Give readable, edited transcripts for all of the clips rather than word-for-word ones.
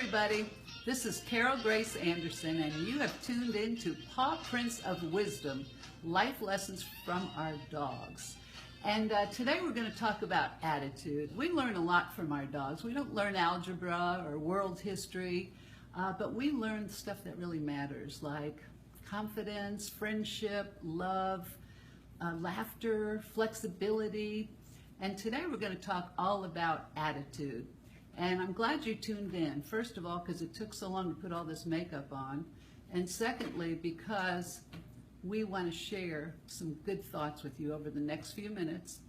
everybody. This is Carol Grace Anderson, and you have tuned in to Pawprints of Wisdom, Life Lessons from Our Dogs. And today we're going to talk about attitude. We learn a lot from our dogs. We don't learn algebra or world history, but we learn stuff that really matters, like confidence, friendship, love, laughter, flexibility. And today we're going to talk all about attitude. And I'm glad you tuned in, first of all, because it took so long to put all this makeup on. And secondly, because we want to share some good thoughts with you over the next few minutes.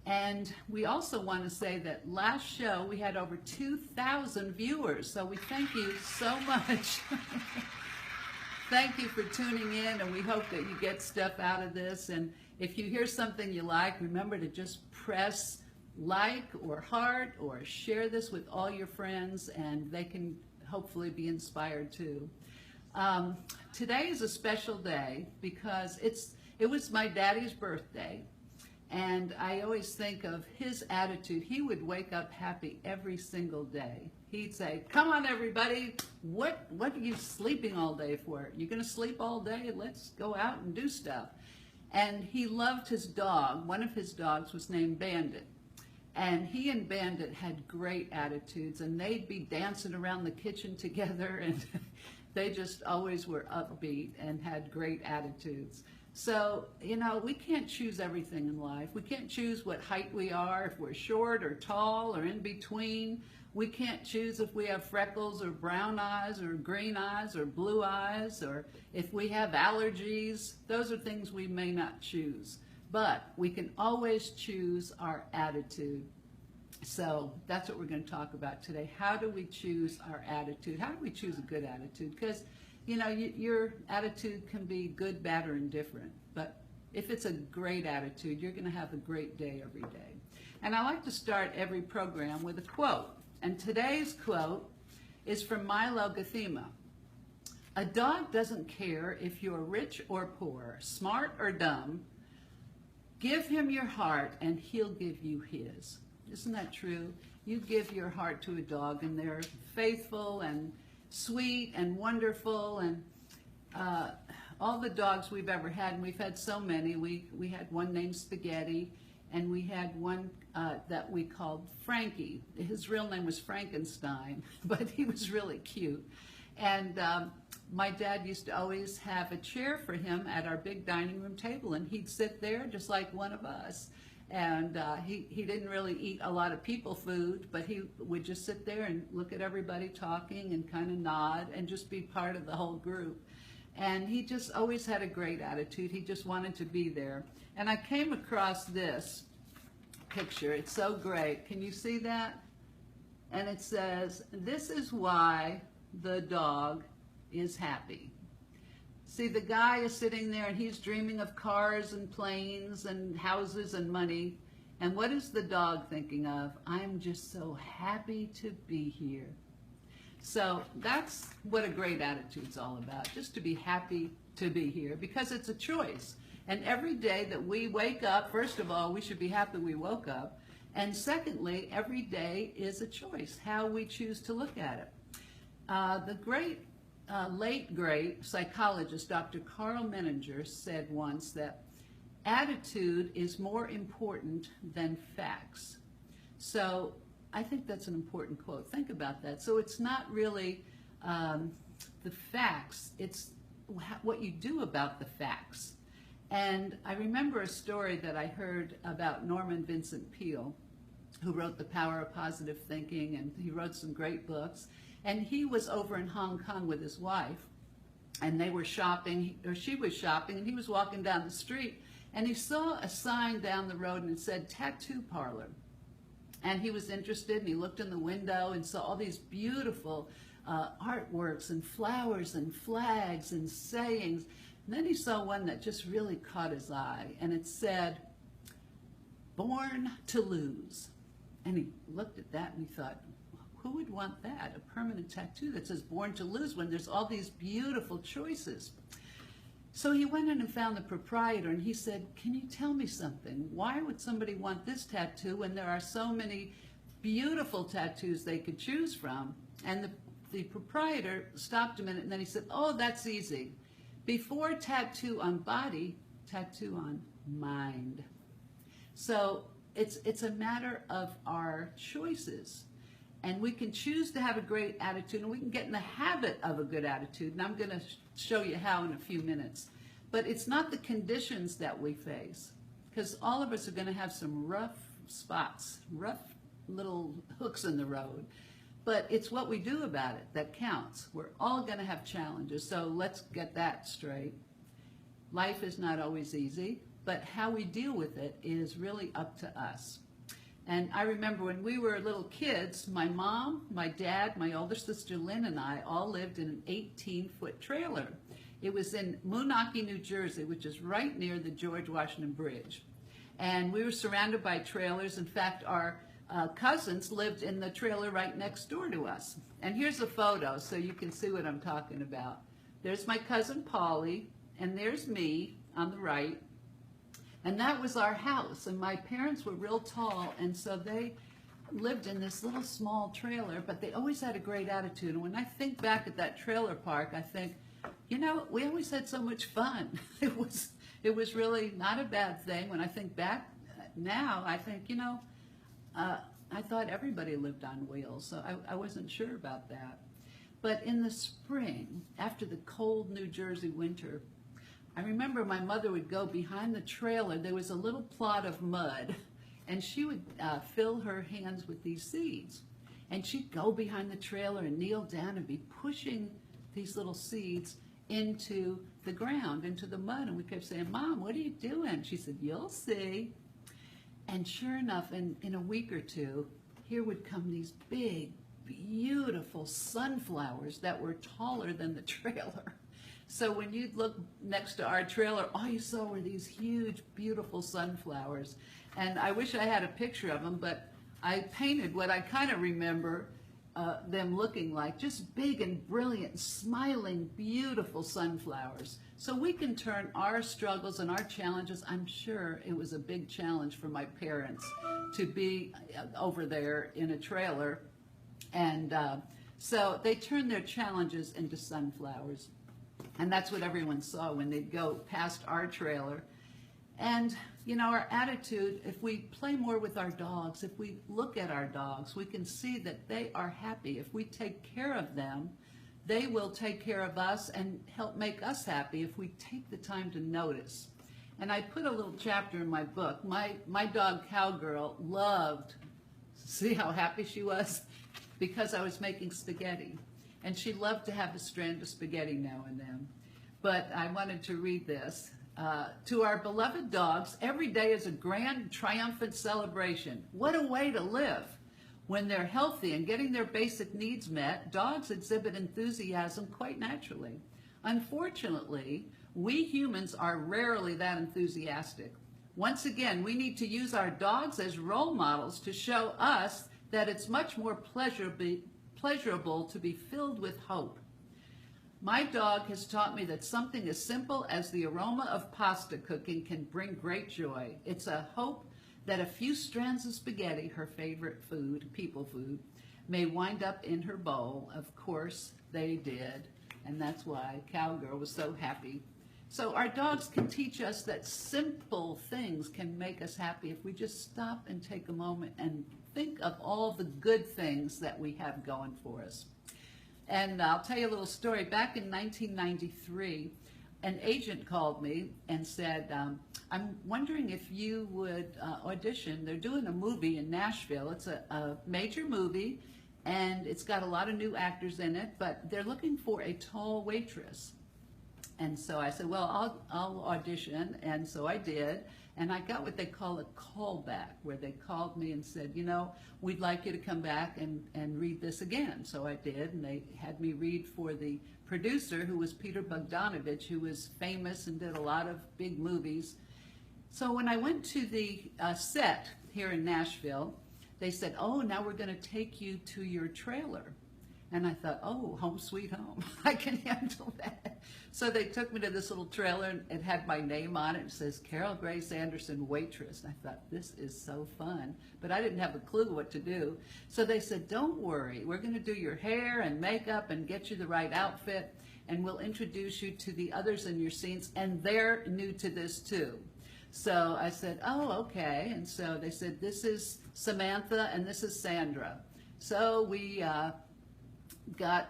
And we also want to say that last show we had over 2,000 viewers. So we thank you so much. Thank you for tuning in, and we hope that you get stuff out of this. And if you hear something you like, remember to just press like or heart or share this with all your friends, and they can hopefully be inspired too. Today is a special day because it was my daddy's birthday, and I always think of his attitude. He would wake up happy every single day. He'd say, "Come on, everybody, what are you sleeping all day for? You're gonna sleep all day? Let's go out and do stuff." And he loved his dog. One of his dogs was named Bandit. And he and Bandit had great attitudes, and they'd be dancing around the kitchen together, and they just always were upbeat and had great attitudes. So, you know, we can't choose everything in life. We can't choose what height we are, if we're short or tall or in between. We can't choose if we have freckles or brown eyes or green eyes or blue eyes, or if we have allergies. Those are things we may not choose. But we can always choose our attitude. So that's what we're going to talk about today. How do we choose our attitude? How do we choose a good attitude? Because, you know, your attitude can be good, bad, or indifferent. But if it's a great attitude, you're going to have a great day every day. And I like to start every program with a quote. And today's quote is from Milo Gathema. "A dog doesn't care if you're rich or poor, smart or dumb. Give him your heart and he'll give you his." Isn't that true? You give your heart to a dog and they're faithful and sweet and wonderful. And all the dogs we've ever had, and we've had so many. We had one named Spaghetti, and we had one that we called Frankie. His real name was Frankenstein, but he was really cute. And my dad used to always have a chair for him at our big dining room table, and he'd sit there just like one of us. And he didn't really eat a lot of people food, but he would just sit there and look at everybody talking and kind of nod and just be part of the whole group. And he just always had a great attitude. He just wanted to be there. And I came across this picture. It's so great. Can you see that? And it says, "This is why the dog is happy." See, the guy is sitting there and he's dreaming of cars and planes and houses and money. And what is the dog thinking of? "I'm just so happy to be here." So that's what a great attitude's all about, just to be happy to be here, because it's a choice. And every day that we wake up, first of all, we should be happy we woke up. And secondly, every day is a choice, how we choose to look at it. The late great psychologist, Dr. Carl Menninger, said once that attitude is more important than facts. So I think that's an important quote. Think about that. So it's not really the facts, it's what you do about the facts. And I remember a story that I heard about Norman Vincent Peale, who wrote The Power of Positive Thinking, and he wrote some great books. And he was over in Hong Kong with his wife, and they were shopping, or she was shopping, and he was walking down the street, and he saw a sign down the road, and it said tattoo parlor. And he was interested, and he looked in the window and saw all these beautiful artworks and flowers and flags and sayings. And then he saw one that just really caught his eye, and it said, "Born to lose." And he looked at that and he thought, who would want that? A permanent tattoo that says "Born to lose" when there's all these beautiful choices. So he went in and found the proprietor, and he said, "Can you tell me something? Why would somebody want this tattoo when there are so many beautiful tattoos they could choose from?" And the the proprietor stopped a minute and then he said, oh, that's easy. Before tattoo on body, tattoo on mind. So it's a matter of our choices. And we can choose to have a great attitude, and we can get in the habit of a good attitude. And I'm going to show you how in a few minutes. But it's not the conditions that we face, because all of us are going to have some rough spots, rough little hooks in the road. But it's what we do about it that counts. We're all going to have challenges, so let's get that straight. Life is not always easy, but how we deal with it is really up to us. And I remember when we were little kids, my mom, my dad, my older sister Lynn, and I all lived in an 18-foot trailer. It was in Moonachie, New Jersey, which is right near the George Washington Bridge. And we were surrounded by trailers. In fact, our cousins lived in the trailer right next door to us. And here's a photo so you can see what I'm talking about. There's my cousin Polly, and there's me on the right. And that was our house, and my parents were real tall, and so they lived in this little small trailer, but they always had a great attitude. And when I think back at that trailer park, I think, you know, we always had so much fun. It was really not a bad thing. When I think back now, I think, you know, I thought everybody lived on wheels, so I wasn't sure about that. But in the spring, after the cold New Jersey winter, I remember my mother would go behind the trailer. There was a little plot of mud, and she would fill her hands with these seeds. And she'd go behind the trailer and kneel down and be pushing these little seeds into the ground, into the mud. And we kept saying, Mom, what are you doing? She said, you'll see. And sure enough, in a week or two, here would come these big, beautiful sunflowers that were taller than the trailer. So when you'd look next to our trailer, all you saw were these huge, beautiful sunflowers. And I wish I had a picture of them, but I painted what I kind of remember them looking like, just big and brilliant, smiling, beautiful sunflowers. So we can turn our struggles and our challenges. I'm sure it was a big challenge for my parents to be over there in a trailer. And so they turned their challenges into sunflowers. And that's what everyone saw when they'd go past our trailer. And, you know, our attitude, if we play more with our dogs, if we look at our dogs, we can see that they are happy. If we take care of them, they will take care of us and help make us happy if we take the time to notice. And I put a little chapter in my book. My dog, Cowgirl, loved, see how happy she was? Because I was making spaghetti. And she loved to have a strand of spaghetti now and then. But I wanted to read this. To our beloved dogs, every day is a grand, triumphant celebration. What a way to live. When they're healthy and getting their basic needs met, dogs exhibit enthusiasm quite naturally. Unfortunately, we humans are rarely that enthusiastic. Once again, we need to use our dogs as role models to show us that it's much more pleasurable to be filled with hope. My dog has taught me that something as simple as the aroma of pasta cooking can bring great joy. It's a hope that a few strands of spaghetti, her favorite food, people food, may wind up in her bowl. Of course they did, and that's why Cowgirl was so happy. So our dogs can teach us that simple things can make us happy if we just stop and take a moment and think of all the good things that we have going for us. And I'll tell you a little story. Back in 1993, an agent called me and said, I'm wondering if you would audition. They're doing a movie in Nashville. It's a major movie, and it's got a lot of new actors in it, but they're looking for a tall waitress. And so I said, well, I'll audition, and so I did. And I got what they call a callback, where they called me and said, you know, we'd like you to come back and read this again. So I did, and they had me read for the producer, who was Peter Bogdanovich, who was famous and did a lot of big movies. So when I went to the set here in Nashville, they said, oh, now we're going to take you to your trailer. And I thought, oh, home sweet home. I can handle that. So they took me to this little trailer, and it had my name on it. It says, Carol Grace Anderson, waitress. And I thought, this is so fun. But I didn't have a clue what to do. So they said, don't worry. We're going to do your hair and makeup and get you the right outfit. And we'll introduce you to the others in your scenes. And they're new to this, too. So I said, oh, okay. And so they said, this is Samantha and this is Sandra. So we got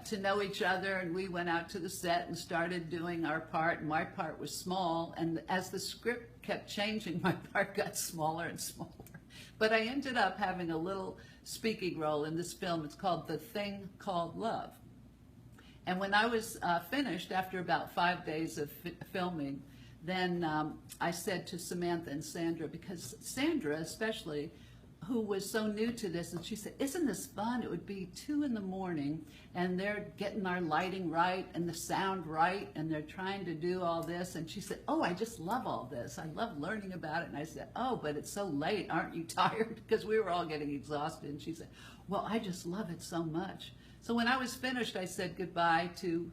to know each other, and we went out to the set and started doing our part. And my part was small, and as the script kept changing, my part got smaller and smaller. But I ended up having a little speaking role in this film. It's called The Thing Called Love. And when I was finished, after about 5 days of filming, then I said to Samantha and Sandra, because Sandra especially, who was so new to this, and she said, isn't this fun? It would be 2 in the morning, and they're getting our lighting right and the sound right, and they're trying to do all this. And she said, oh, I just love all this. I love learning about it. And I said, oh, but it's so late. Aren't you tired? Because we were all getting exhausted. And she said, well, I just love it so much. So when I was finished, I said goodbye to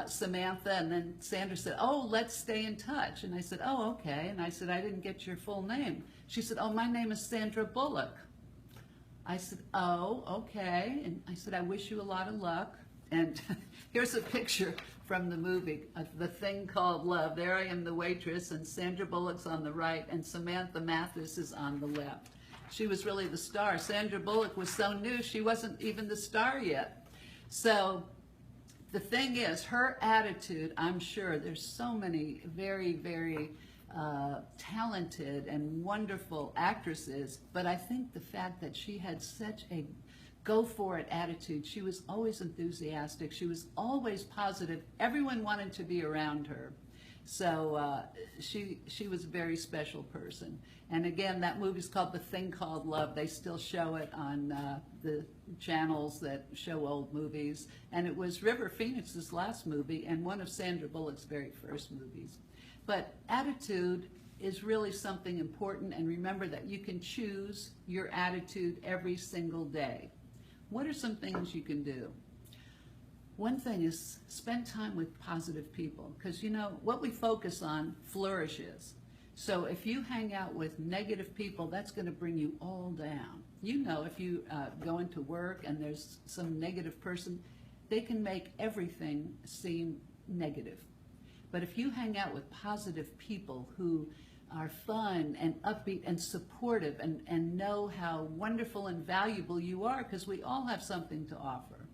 Samantha, and then Sandra said, oh, let's stay in touch. And I said, oh, okay. And I said, I didn't get your full name. She said, oh, my name is Sandra Bullock. I said, oh, okay. And I said, I wish you a lot of luck. And here's a picture from the movie, The Thing Called Love. There I am, the waitress, and Sandra Bullock's on the right, and Samantha Mathis is on the left. She was really the star. Sandra Bullock was so new, she wasn't even the star yet. So the thing is, her attitude, I'm sure, there's so many very, very talented and wonderful actresses, but I think the fact that she had such a go-for-it attitude, she was always enthusiastic, she was always positive, everyone wanted to be around her. So she was a very special person. And again, that movie's called The Thing Called Love. They still show it on the channels that show old movies. And it was River Phoenix's last movie and one of Sandra Bullock's very first movies. But attitude is really something important, and remember that you can choose your attitude every single day. What are some things you can do? One thing is spend time with positive people, because you know what we focus on flourishes. So if you hang out with negative people, that's going to bring you all down. You know, if you go into work and there's some negative person, they can make everything seem negative. But if you hang out with positive people who are fun and upbeat and supportive and know how wonderful and valuable you are, because we all have something to offer.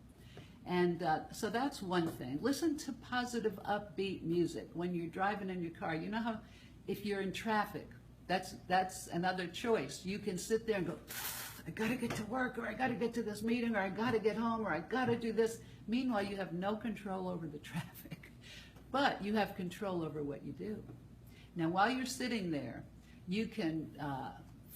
And so that's one thing. Listen to positive, upbeat music when you're driving in your car. You know how if you're in traffic, that's another choice. You can sit there and go, I got to get to work, or I got to get to this meeting, or I got to get home, or I got to do this. Meanwhile, you have no control over the traffic, but you have control over what you do. Now, while you're sitting there, you can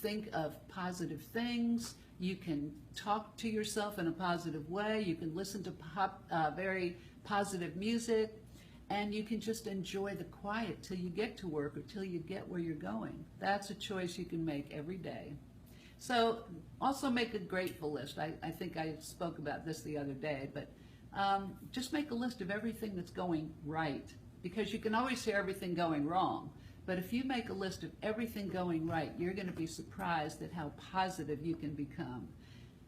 think of positive things. You can talk to yourself in a positive way. You can listen to very positive music, and you can just enjoy the quiet till you get to work or till you get where you're going. That's a choice you can make every day. So also make a grateful list. I think I spoke about this the other day, but just make a list of everything that's going right, because you can always hear everything going wrong. But if you make a list of everything going right, you're going to be surprised at how positive you can become.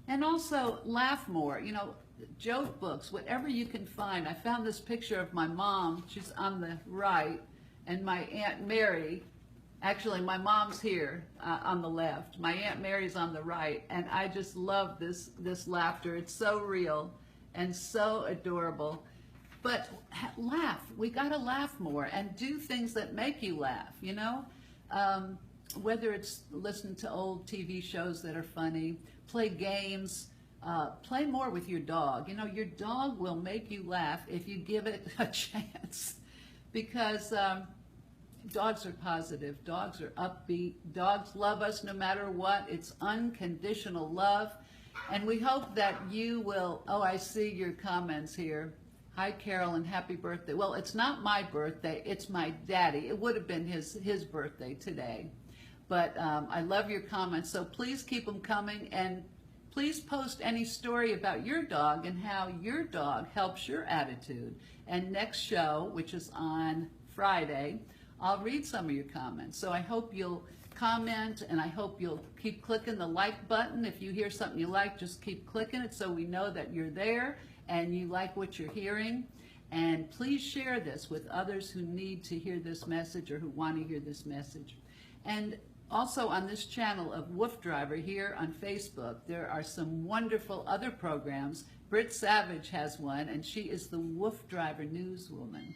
And also laugh more. You know, joke books, whatever you can find. I found this picture of my mom. She's on the right, and my Aunt Mary. Actually, my mom's here on the left. My Aunt Mary's on the right, and I just love this laughter. It's so real and so adorable. But laugh. We got to laugh more and do things that make you laugh, you know? Whether it's listen to old TV shows that are funny, play games, play more with your dog. You know, your dog will make you laugh if you give it a chance, because dogs are positive, dogs are upbeat, dogs love us no matter what. It's unconditional love. And we hope that you will, oh, I see your comments here. Hi, Carol, and happy birthday. Well, it's not my birthday, it's my daddy. It would have been his birthday today. But I love your comments, so please keep them coming, and please post any story about your dog and how your dog helps your attitude. And next show, which is on Friday, I'll read some of your comments. So I hope you'll comment, and I hope you'll keep clicking the like button. If you hear something you like, just keep clicking it so we know that you're there and you like what you're hearing. And please share this with others who need to hear this message or who want to hear this message. And also on this channel of Wolf Driver here on Facebook, there are some wonderful other programs. Britt Savage has one, and she is the Wolf Driver newswoman.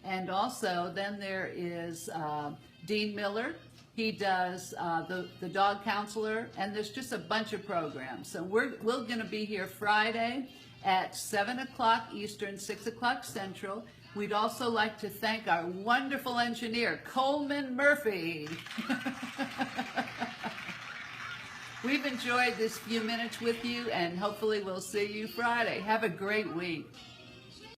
And also then there is Dean Miller. He does the dog counselor, and there's just a bunch of programs. So we're going to be here Friday at 7 o'clock Eastern, 6 o'clock Central. We'd also like to thank our wonderful engineer, Coleman Murphy. We've enjoyed this few minutes with you, and hopefully we'll see you Friday. Have a great week.